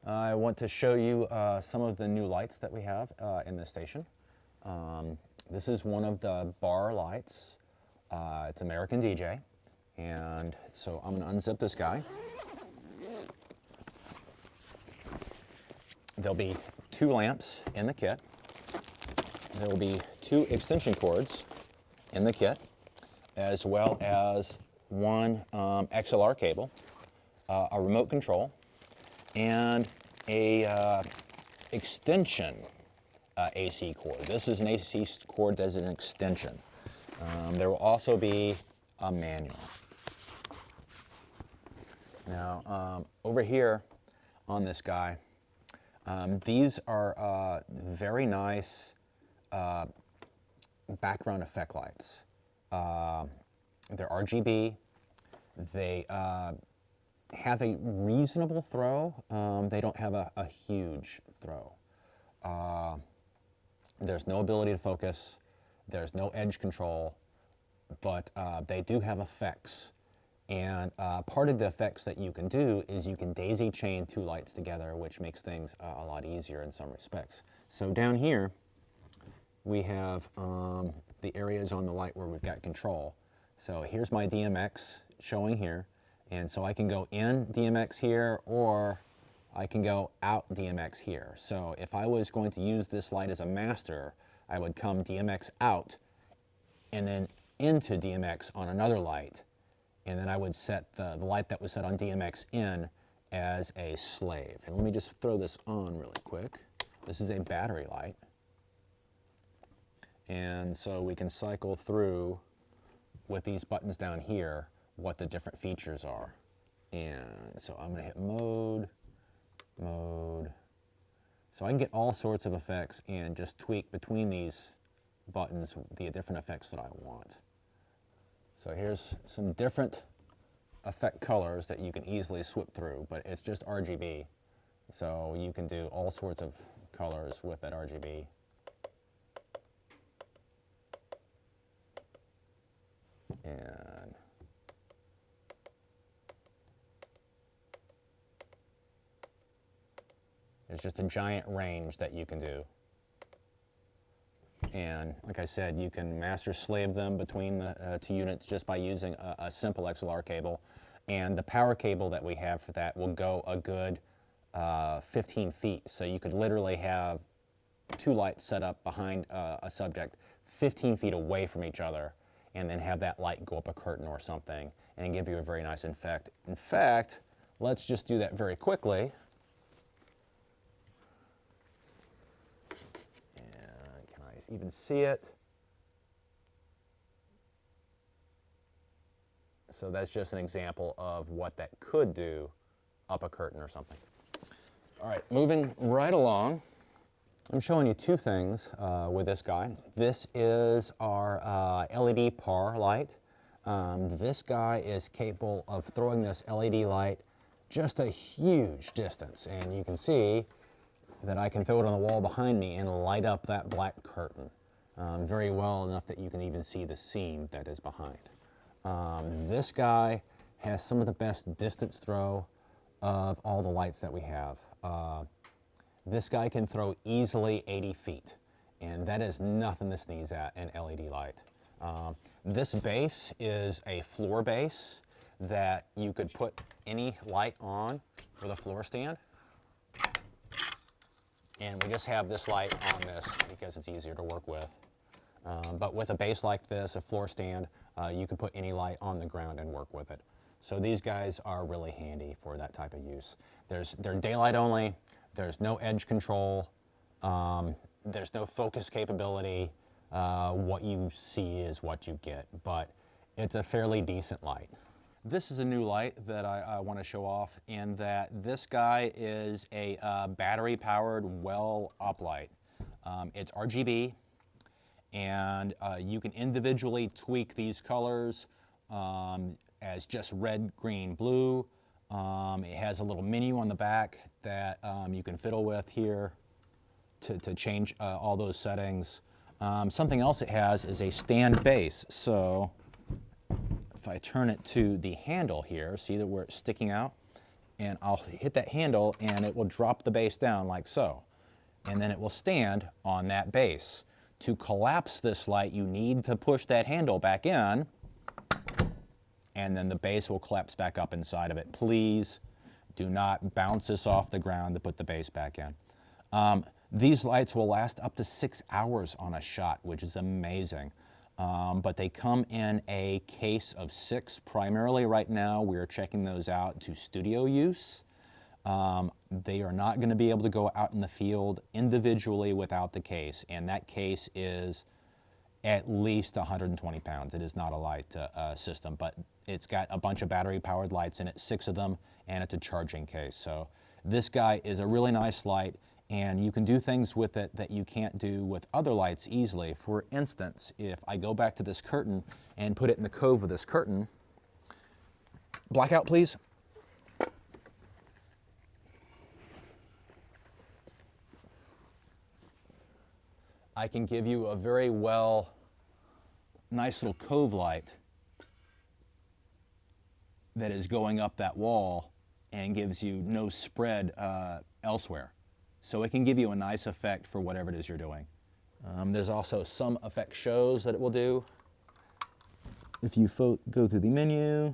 I want to show you some of the new lights that we have in this station. This is one of the bar lights. It's American DJ. And so I'm going to unzip this guy. There'll be 2 lamps in the kit. There will be 2 extension cords in the kit, as well as 1 XLR cable, a remote control, and a extension AC cord. This is an AC cord that is an extension. There will also be a manual. Now, over here on this guy, these are very nice background effect lights. They're RGB. They have a reasonable throw. They don't have a huge throw. There's no ability to focus. There's no edge control, but they do have effects. And part of the effects that you can do is you can daisy chain 2 lights together, which makes things a lot easier in some respects. So down here, we have the areas on the light where we've got control. So here's my DMX showing here. And so I can go in DMX here, or I can go out DMX here. So if I was going to use this light as a master, I would come DMX out and then into DMX on another light. And then I would set the light that was set on DMX in as a slave. And let me just throw this on really quick. This is a battery light. And so we can cycle through with these buttons down here what the different features are. And so I'm going to hit mode, mode. So I can get all sorts of effects and just tweak between these buttons the different effects that I want. So here's some different effect colors that you can easily swip through, but it's just RGB. So you can do all sorts of colors with that RGB. And there's just a giant range that you can do. And like I said, you can master slave them between the 2 units just by using a simple XLR cable. And the power cable that we have for that will go a good 15 feet. So you could literally have 2 lights set up behind a subject 15 feet away from each other, and then have that light go up a curtain or something and give you a very nice effect. In fact, let's just do that very quickly. And can I even see it? So that's just an example of what that could do up a curtain or something. All right, moving right along. I'm showing you 2 things with this guy. This is our LED par light. This guy is capable of throwing this LED light just a huge distance. And you can see that I can throw it on the wall behind me and light up that black curtain very well enough that you can even see the seam that is behind. This guy has some of the best distance throw of all the lights that we have. This guy can throw easily 80 feet, and that is nothing to sneeze at in LED light. This base is a floor base that you could put any light on with a floor stand. And we just have this light on this because it's easier to work with. But with a base like this, a floor stand, you can put any light on the ground and work with it. So these guys are really handy for that type of use. They're daylight only. There's no edge control. There's no focus capability. What you see is what you get, but it's a fairly decent light. This is a new light that I want to show off, in that this guy is a battery-powered well-up light. It's RGB, and you can individually tweak these colors as just red, green, blue. It has a little menu on the back that you can fiddle with here to change all those settings. Something else it has is a stand base. So if I turn it to the handle here, see that where it's sticking out? and I'll hit that handle and it will drop the base down like so. And then it will stand on that base. To collapse this light, you need to push that handle back in, and then the base will collapse back up inside of it. Please do not bounce this off the ground to put the base back in. These lights will last up to 6 hours on a shot, which is amazing. But they come in a case of 6. Primarily right now, we're checking those out to studio use. They are not going to be able to go out in the field individually without the case, and that case is at least 120 pounds. It is not a light system, but it's got a bunch of battery-powered lights in it, 6 of them, and it's a charging case. So this guy is a really nice light, and you can do things with it that you can't do with other lights easily. For instance, if I go back to this curtain and put it in the cove of this curtain, blackout please. I can give you a very nice little cove light that is going up that wall and gives you no spread elsewhere. So it can give you a nice effect for whatever it is you're doing. There's also some effect shows that it will do. If you go through the menu,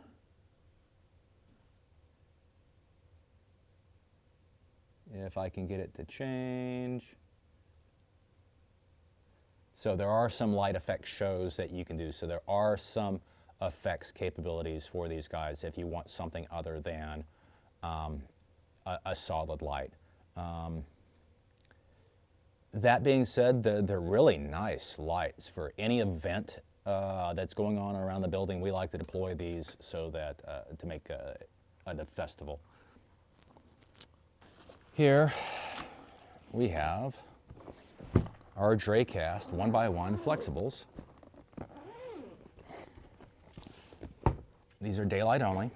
if I can get it to change. So there are some light effect shows that you can do. So there are some effects capabilities for these guys if you want something other than a solid light. That being said, they're really nice lights for any event that's going on around the building. We like to deploy these so that to make a festival. Here we have our Dracast 1x1 flexibles. These are daylight only.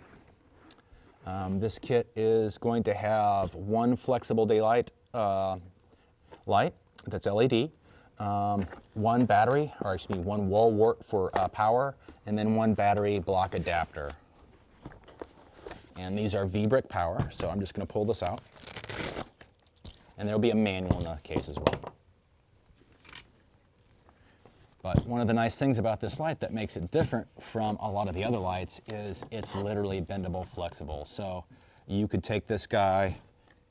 This kit is going to have 1 flexible daylight light that's LED, 1 battery, or excuse me, 1 wall wart for power, and then 1 battery block adapter. And these are V-brick power, so I'm just going to pull this out. And there'll be a manual in the case as well. But one of the nice things about this light that makes it different from a lot of the other lights is it's literally bendable, flexible. So you could take this guy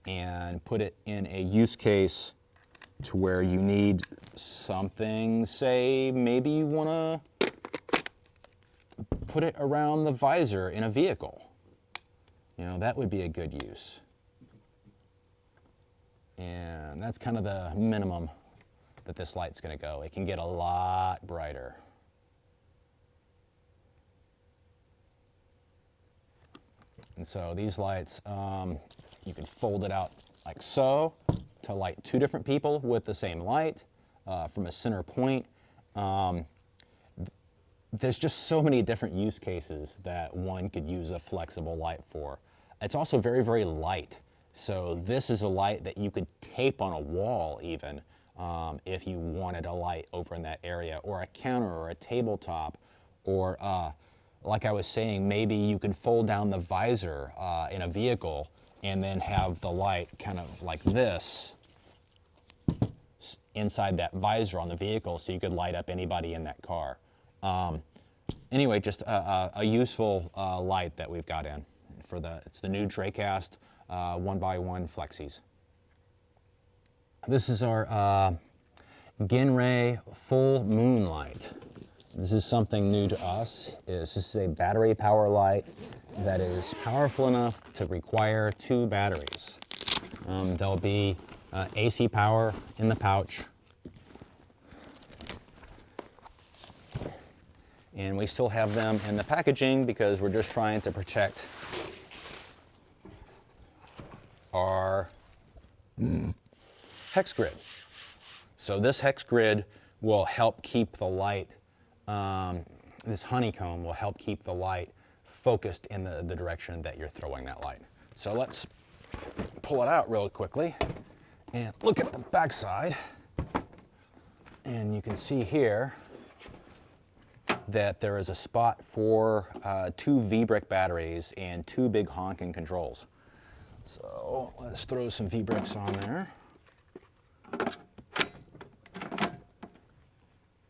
and put it in a use case to where you need something, say maybe you want to put it around the visor in a vehicle. You know, that would be a good use. And that's kind of the minimum that this light's going to go. It can get a lot brighter. And so these lights, you can fold it out like so to light 2 different people with the same light from a center point. There's just so many different use cases that one could use a flexible light for. It's also very, very light. So this is a light that you could tape on a wall even if you wanted a light over in that area, or a counter or a tabletop, or like I was saying, maybe you could fold down the visor in a vehicle and then have the light kind of like this inside that visor on the vehicle so you could light up anybody in that car. Anyway, just a useful light that we've got in for it's the new Dracast 1x1 Flexies. This is our Genaray full moon light. This is something new to us. This is a battery power light that is powerful enough to require 2 batteries. There'll be AC power in the pouch. And we still have them in the packaging because we're just trying to protect our hex grid. So this hex grid will help keep the light, this honeycomb will help keep the light focused in the direction that you're throwing that light. So let's pull it out real quickly and look at the back side. And you can see here that there is a spot for 2 V-brick batteries and 2 big honking controls. So let's throw some V-bricks on there.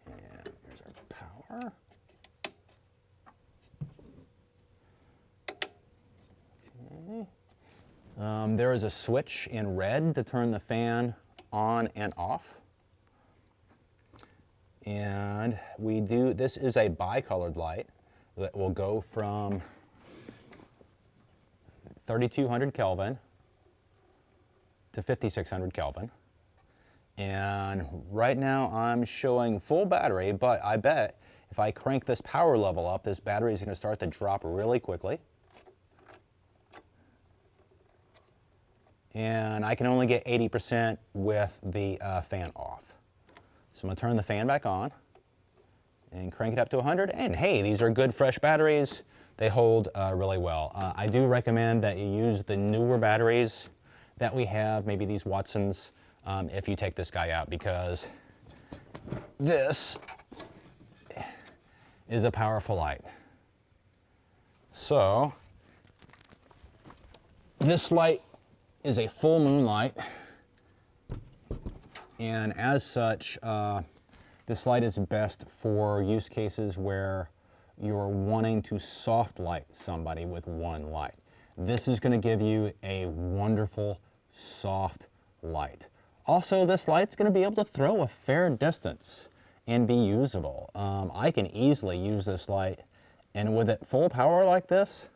And here's our power. Okay. There is a switch in red to turn the fan on and off. And this is a bicolored light that will go from 3200 Kelvin to 5600 Kelvin. And right now I'm showing full battery, but I bet if I crank this power level up, this battery is going to start to drop really quickly. And I can only get 80% with the fan off. So I'm going to turn the fan back on and crank it up to 100. And hey, these are good fresh batteries. They hold really well. I do recommend that you use the newer batteries that we have, maybe these Watsons, if you take this guy out, because this is a powerful light. So this light is a full moon light. And as such, this light is best for use cases where you're wanting to soft light somebody with one light. This is going to give you a wonderful soft light. Also, this light's going to be able to throw a fair distance and be usable. I can easily use this light, and with it full power like this,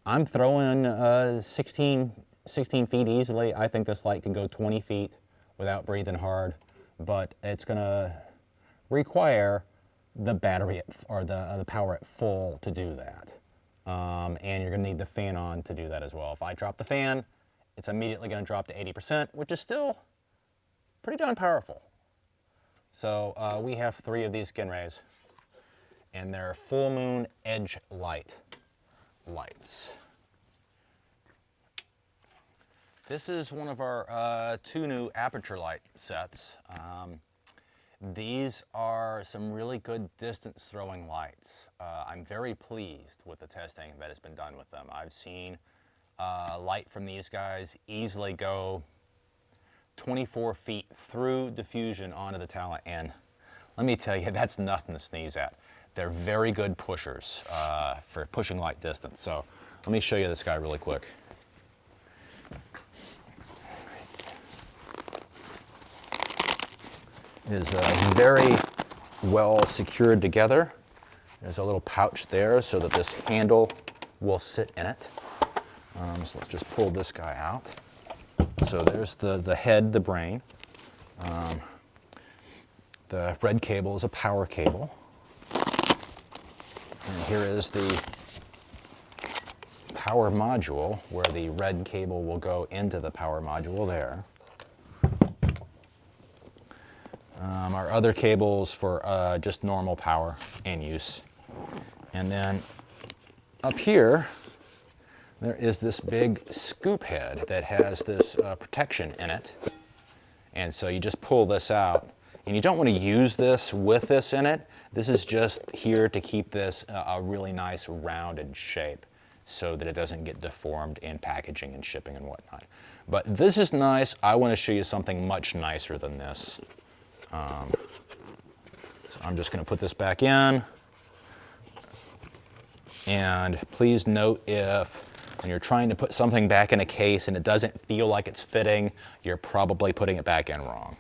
I'm throwing 16 feet easily. I think this light can go 20 feet without breathing hard, but it's going to require the battery or the power at full to do that. And you're going to need the fan on to do that as well. If I drop the fan, it's immediately going to drop to 80%, which is still pretty darn powerful. So we have 3 of these Genrays, and they're full moon edge lights. This is one of our 2 new Aputure light sets. These are some really good distance throwing lights. I'm very pleased with the testing that has been done with them. I've seen light from these guys easily go 24 feet through diffusion onto the talent, and let me tell you, that's nothing to sneeze at. They're very good pushers for pushing light distance. So let me show you this guy really quick. It is very well secured together. There's a little pouch there so that this handle will sit in it. So let's just pull this guy out. So there's the head, the brain. The red cable is a power cable. And here is the power module where the red cable will go into the power module there. Our other cables for just normal power and use. And then up here, there is this big scoop head that has this protection in it. And so you just pull this out. And you don't want to use this with this in it. This is just here to keep this a really nice rounded shape so that it doesn't get deformed in packaging and shipping and whatnot. But this is nice. I want to show you something much nicer than this. So I'm just going to put this back in. And please note if when you're trying to put something back in a case and it doesn't feel like it's fitting, you're probably putting it back in wrong.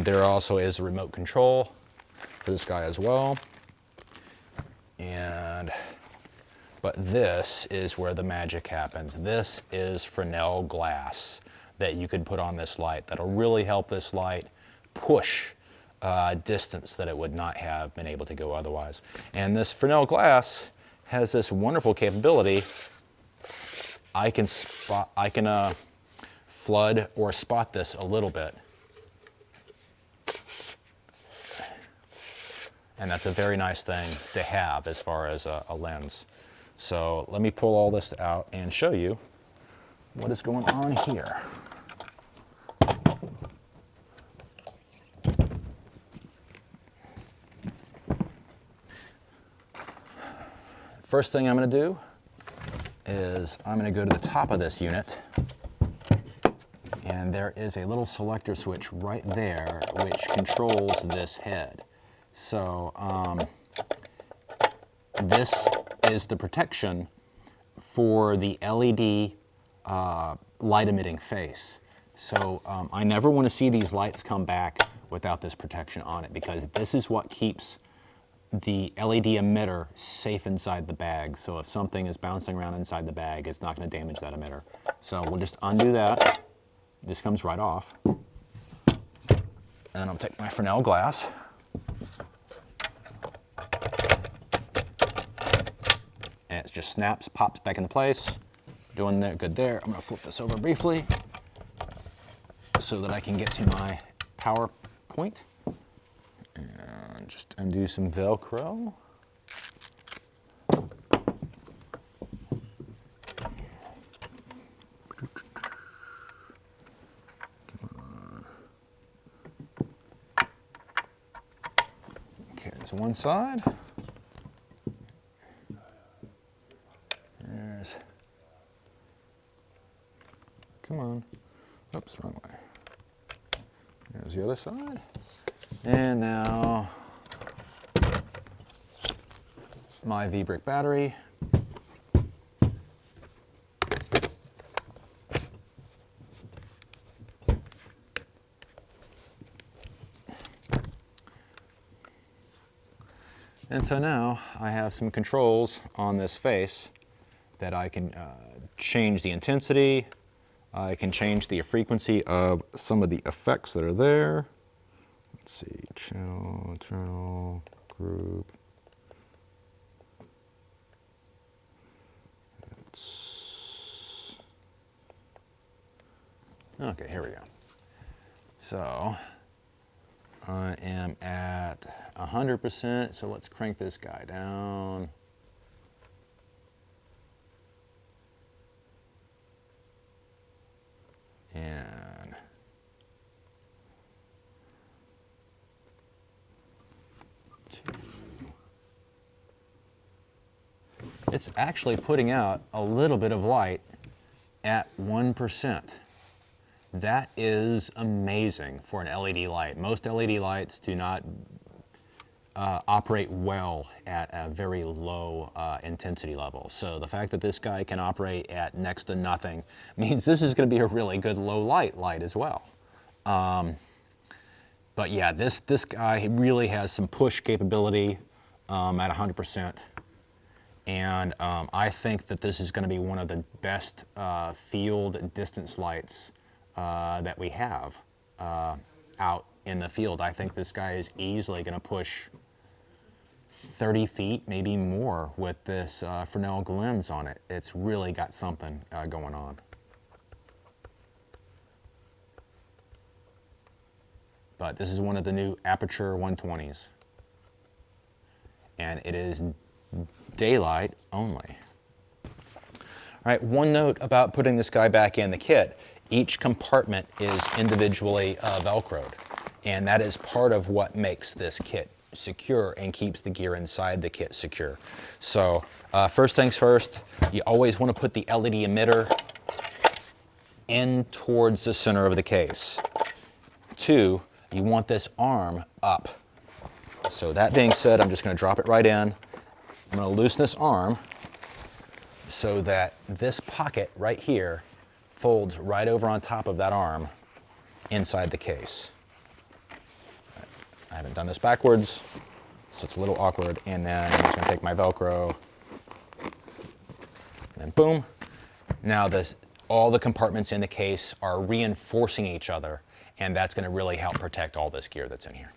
There also is a remote control for this guy as well. But this is where the magic happens. This is Fresnel glass that you could put on this light that'll really help this light push distance that it would not have been able to go otherwise. And this Fresnel glass has this wonderful capability. I can flood or spot this a little bit. And that's a very nice thing to have as far as a lens. So let me pull all this out and show you what is going on here. First thing I'm going to do is I'm going to go to the top of this unit, and there is a little selector switch right there which controls this head. So this is the protection for the LED light emitting face. So I never want to see these lights come back without this protection on it, because this is what keeps the LED emitter safe inside the bag. So if something is bouncing around inside the bag, it's not going to damage that emitter. So we'll just undo that. This comes right off. And I'll take my Fresnel glass. And it just snaps, pops back into place. Doing that good there. I'm going to flip this over briefly so that I can get to my power point. And just undo some Velcro. Okay, there's one side. Come on. Oops, wrong way. There's the other side. And now my V-brick battery. And so now I have some controls on this face that I can change the intensity. I can change the frequency of some of the effects that are there. Let's see, channel, group. Okay, here we go. So I am at 100%, so let's crank this guy down. And it's actually putting out a little bit of light at 1%. That is amazing for an LED light. Most LED lights do not operate well at a very low intensity level. So the fact that this guy can operate at next to nothing means this is going to be a really good low light as well. But yeah, this guy really has some push capability at 100%. And I think that this is going to be one of the best field distance lights that we have out in the field. I think this guy is easily going to push 30 feet, maybe more, with this Fresnel lens on it. It's really got something going on. But this is one of the new Aputure 120s. And it is daylight only. All right, one note about putting this guy back in the kit. Each compartment is individually Velcroed, and that is part of what makes this kit secure and keeps the gear inside the kit secure. So first things first, you always want to put the LED emitter in towards the center of the case. 2, you want this arm up. So that being said, I'm just going to drop it right in. I'm going to loosen this arm so that this pocket right here folds right over on top of that arm inside the case. I haven't done this backwards, so it's a little awkward. And then I'm just going to take my Velcro, and then boom. Now all the compartments in the case are reinforcing each other, and that's going to really help protect all this gear that's in here.